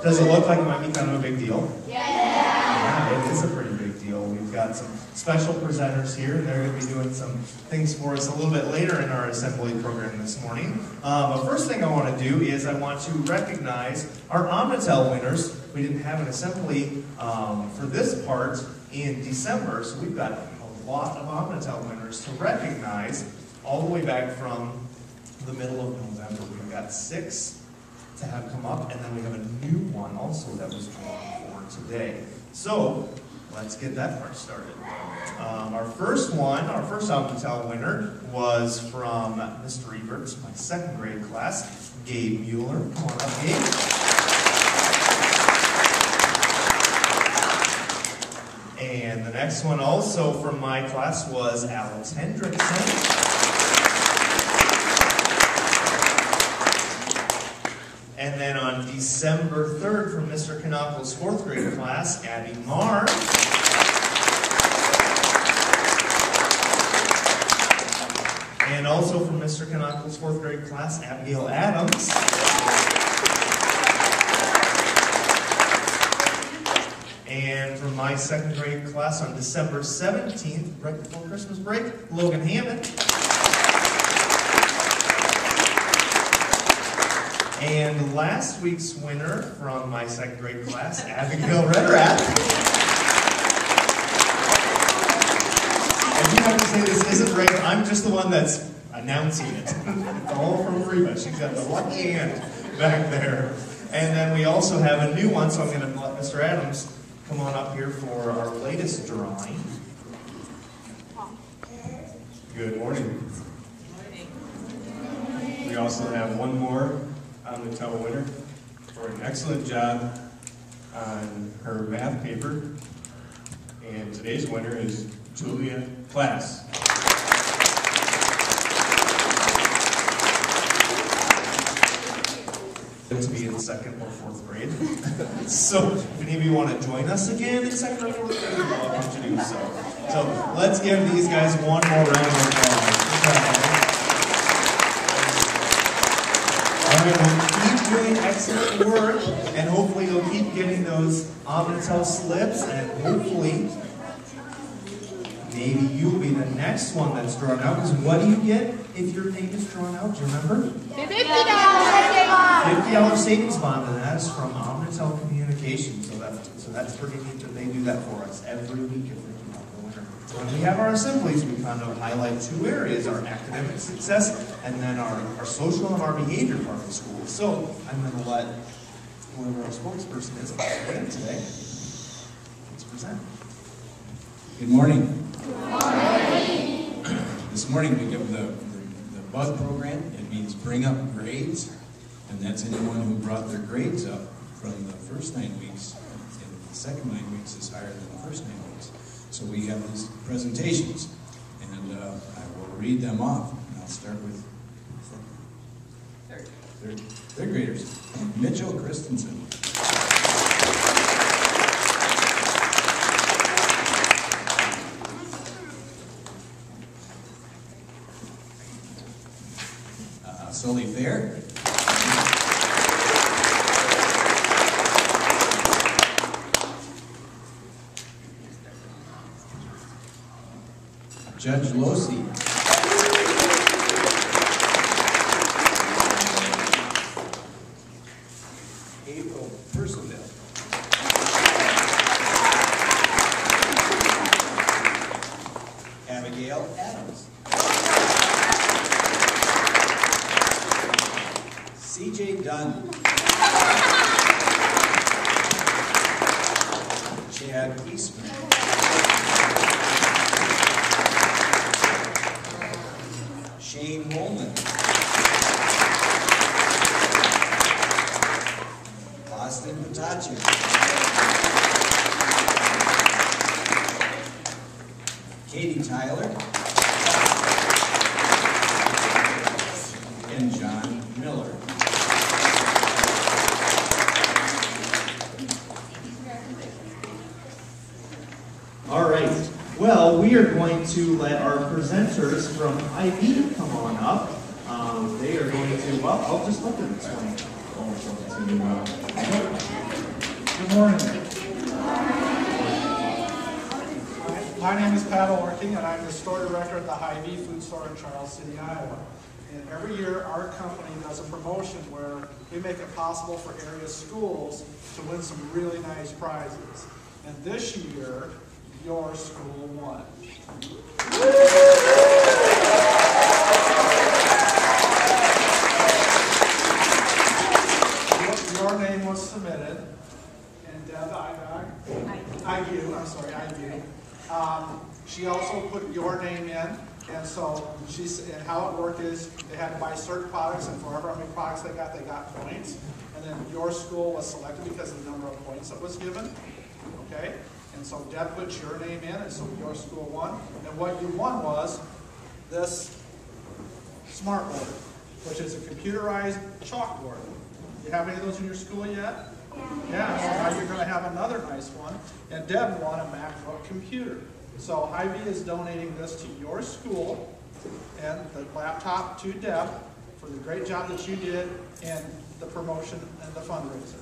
Does it look like it might be kind of a big deal? Yeah, it is a pretty big deal. We've got some special presenters here, and they're going to be doing some things for us a little bit later in our assembly program this morning. But first thing I want to do is I want to recognize our Omnitel winners. We didn't have an assembly for this part in December, so we've got a lot of Omnitel winners to recognize all the way back from the middle of November. We've got 6 to have come up, and then we have a new one also that was drawn for today. So let's get that part started. Our first Omnitel winner was from Mr. Ebert's, my 2nd grade class, Gabe Mueller. Come on up, Gabe. And the next one also from my class was Alex Hendrickson. And then on December 3rd from Mr. Kanopel's 4th grade class, Abby Marr. And also from Mr. Kanopel's 4th grade class, Abigail Adams. And from my 2nd grade class on December 17th, right before Christmas break, Logan Hammond. And last week's winner from my 2nd grade class, Abigail Redrath. I do have to say this isn't right. I'm just the one that's announcing it. It's all from Reba. She's got the lucky hand back there. And then we also have a new one, so I'm going to let Mr. Adams come on up here for our latest drawing. Good morning. We also have one more Omnitel winner for an excellent job on her math paper. And today's winner is Julia Class. To be in 2nd or 4th grade. So if any of you want to join us again in 2nd or 4th grade, we're welcome to do so. So let's give these guys one more round of applause. All right, well, keep doing excellent work, and hopefully you'll keep getting those Omnitel slips, and hopefully maybe you'll be the next one that's drawn out. Because what do you get if your name is drawn out? Do you remember? $50 savings bond, and that's from Omnitel Communications. So that's pretty neat that they do that for us every week if they come out the winner. When we have our assemblies, we kind of highlight 2 areas: our academic success, and then our social and our behavior part of the school. So I'm going to let whoever our spokesperson is today, let's present. Good morning. Good morning. This morning we give the B.U.G program. It means bring up grades, and that's anyone who brought their grades up from the first 9 weeks, and the second 9 weeks is higher than the first 9 weeks. So we have these presentations, and I will read them off. And I'll start with third graders. Mitchell Christensen. Sully Fair. Judge Losi. April Percival. Abigail Adams. C.J. Dunn. Chad Eastman. Shane Holman. Austin Patachi. Katie Tyler. And John Miller. All right. Well, we are going to let our presenters from Hy-Vee come on up. They are going to, well, I'll just let them explain. morning. My name is Pat Orking, and I'm the store director at the Hy-Vee food store in Charles City, Iowa. And every year, our company does a promotion where we make it possible for area schools to win some really nice prizes. And this year, your school won. Your name was submitted, and Deb I-U, I'm sorry, I-U. She also put your name in, and so and how it worked is they had to buy certain products, and for however many products they got points. And then your school was selected because of the number of points that was given. Okay? And so Deb put your name in, and so your school won. And what you won was this smartboard, which is a computerized chalkboard. Do you have any of those in your school yet? Yeah, so now you're going to have another nice one. And Deb won a MacBook computer. So Hy-Vee is donating this to your school and the laptop to Deb for the great job that you did in the promotion and the fundraiser.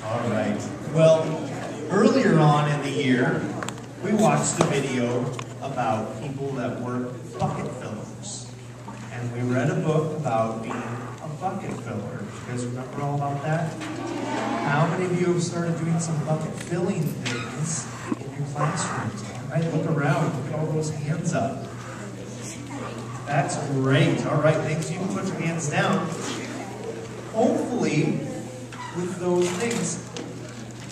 All right. Well, earlier on in the year, we watched a video about people that were bucket fillers. And we read a book about being a bucket filler. You guys remember all about that? How many of you have started doing some bucket filling things in your classrooms? All right, look around. Look at all those hands up. That's great. All right, thanks. You can put your hands down. Hopefully, with those things,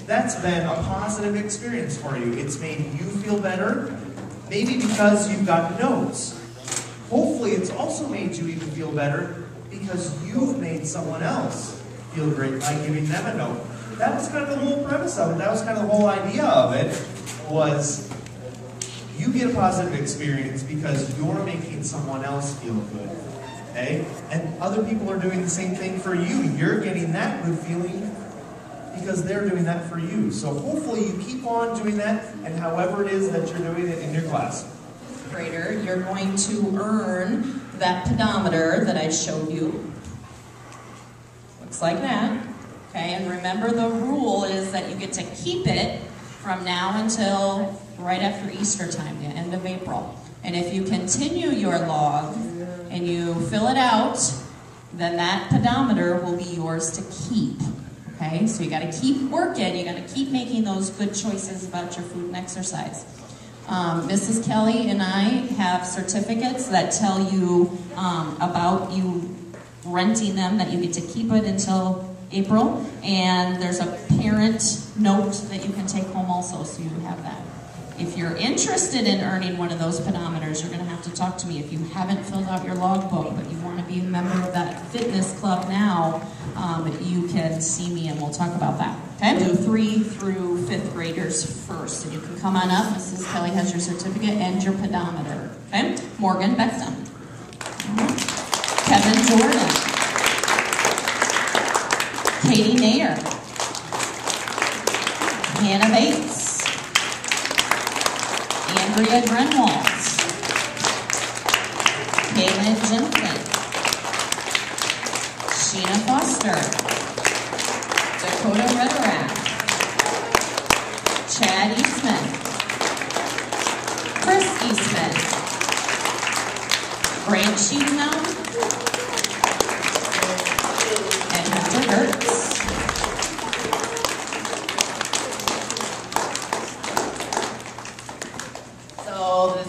that's been a positive experience for you. It's made you feel better, maybe because you've gotten notes. Hopefully it's also made you even feel better because you've made someone else feel great by giving them a note. That was kind of the whole premise of it. That was kind of the whole idea of it, was you get a positive experience because you're making someone else feel good. Okay? And other people are doing the same thing for you. You're getting that good feeling because they're doing that for you. So hopefully you keep on doing that, and however it is that you're doing it in your class. Grader, you're going to earn that pedometer that I showed you. Looks like that. Okay, and remember the rule is that you get to keep it from now until right after Easter time, the end of April. And if you continue your log and you fill it out, then that pedometer will be yours to keep. Okay, so you got to keep working, you got to keep making those good choices about your food and exercise. Mrs. Kelly and I have certificates that tell you about you renting them, that you get to keep it until April, and there's a parent note that you can take home also, so you have that. If you're interested in earning one of those pedometers, you're going to have to talk to me. If you haven't filled out your logbook, but you want to be a member of that fitness club now, you can see me and we'll talk about that. Okay? Do 3 through 5th graders first. And you can come on up. Mrs. Kelly has your certificate and your pedometer. Okay? Morgan Beckton. Kevin Jordan. Katie Nair. Hannah Bates. Andrea Grenwald, Caitlin Jensen, Sheena Foster, Dakota Redorak, Chad Eastman, Chris Eastman, Grant Sheetenham, and Hunter Gertz.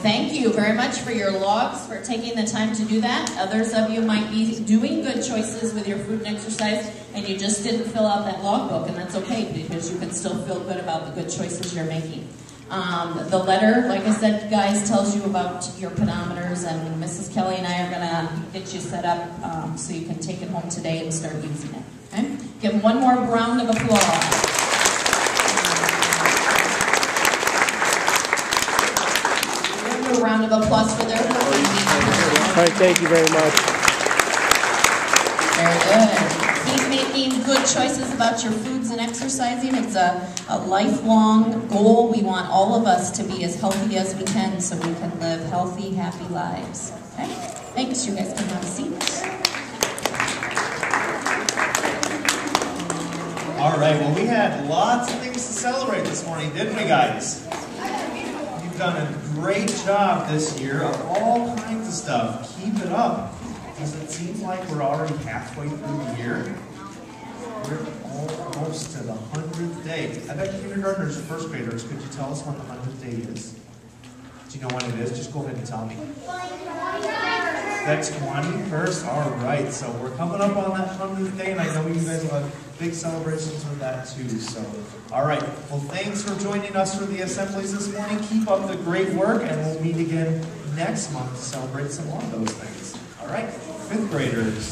Thank you very much for your logs, for taking the time to do that. Others of you might be doing good choices with your food and exercise, and you just didn't fill out that logbook, and that's okay, because you can still feel good about the good choices you're making. The letter, like I said, guys, tells you about your pedometers, and Mrs. Kelly and I are going to get you set up so you can take it home today and start using it. Okay? Give them one more round of applause. A round of applause for their work. All right, thank you very much. Very good. Keep making making good choices about your foods and exercising. It's a lifelong goal. We want all of us to be as healthy as we can so we can live healthy, happy lives. Okay? Thanks. You guys can have a seat. All right, well, we had lots of things to celebrate this morning, didn't we, guys? You've done a great job this year of all kinds of stuff. Keep it up, because it seems like we're already halfway through the year. We're almost to the 100th day. I bet kindergartners and first graders, could you tell us when the 100th day is? Do you know when it is? Just go ahead and tell me. That's 21st. All right, so we're coming up on that 100th day, and I know you guys will have big celebrations with that too. So, all right. Well, thanks for joining us for the assemblies this morning. Keep up the great work, and we'll meet again next month to celebrate some more of those things. All right, fifth graders.